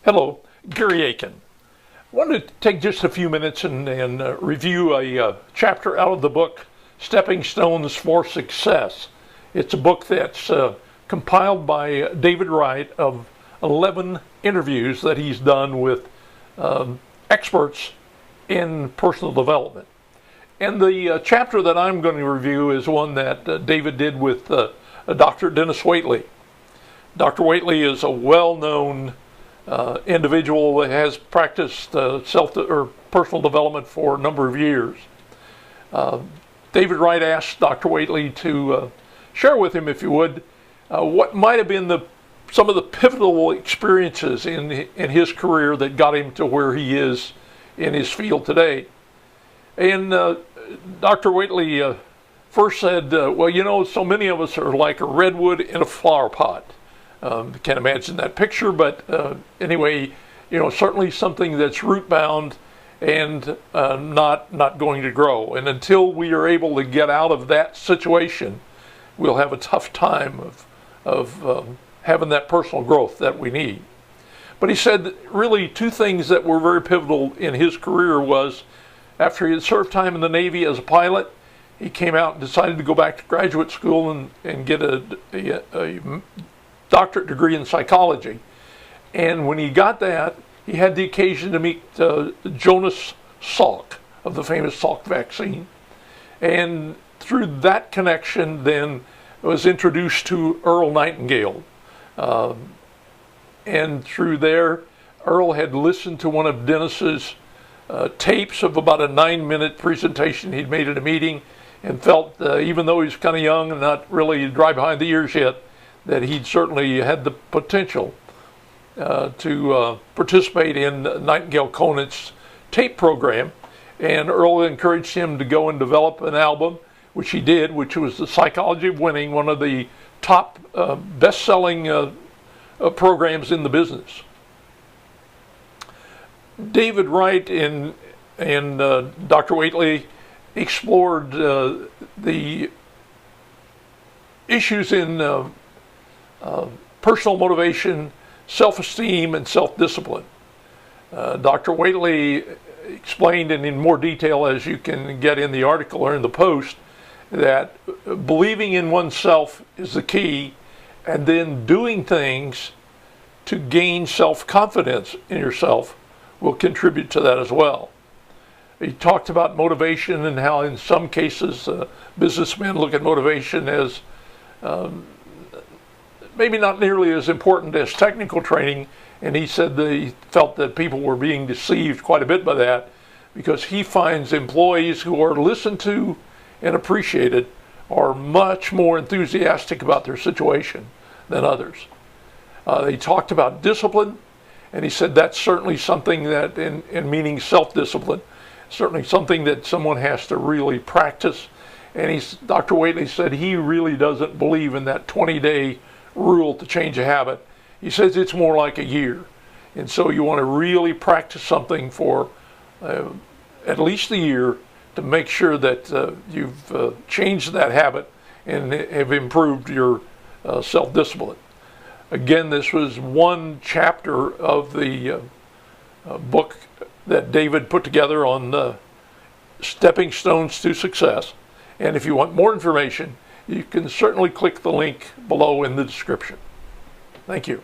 Hello, Gary Aiken. I wanted to take just a few minutes and review a chapter out of the book, Stepping Stones for Success. It's a book that's compiled by David Wright of 11 interviews that he's done with experts in personal development. And the chapter that I'm going to review is one that David did with Dr. Denis Waitley. Dr. Waitley is a well-known individual that has practiced personal development for a number of years. David Wright asked Dr. Waitley to share with him, if you would, what might have been some of the pivotal experiences in his career that got him to where he is in his field today. And Dr. Waitley first said, well, you know, so many of us are like a redwood in a flower pot. Can't imagine that picture, but anyway, you know, certainly something that's root bound and not going to grow. And until we are able to get out of that situation, we'll have a tough time of having that personal growth that we need. But he said that really two things that were very pivotal in his career was after he had served time in the Navy as a pilot, he came out and decided to go back to graduate school and get a doctorate degree in psychology. And when he got that, he had the occasion to meet Jonas Salk of the famous Salk vaccine. And through that connection, then was introduced to Earl Nightingale. And through there, Earl had listened to one of Denis's tapes of about a 9-minute presentation he'd made at a meeting, and felt, even though he's kind of young and not really dry behind the ears yet, that he'd certainly had the potential to participate in Nightingale Conant's tape program. And Earl encouraged him to go and develop an album, which he did, which was The Psychology of Winning, one of the top best-selling programs in the business. David Wright and Dr. Waitley explored the issues in personal motivation, self-esteem, and self-discipline. Dr. Waitley explained, and in more detail as you can get in the article or in the post, that believing in oneself is the key, and then doing things to gain self-confidence in yourself will contribute to that as well. He talked about motivation and how in some cases businessmen look at motivation as maybe not nearly as important as technical training, and he said that he felt that people were being deceived quite a bit by that, because he finds employees who are listened to and appreciated are much more enthusiastic about their situation than others. He talked about discipline, and he said that's certainly something that, in meaning self-discipline, certainly something that someone has to really practice. And Dr. Waitley said he really doesn't believe in that 20-day rule to change a habit. He says it's more like a year. And so you want to really practice something for at least a year to make sure that you've changed that habit and have improved your self-discipline. Again, this was one chapter of the book that David put together on Stepping Stones to Success. And if you want more information, you can certainly click the link below in the description. Thank you.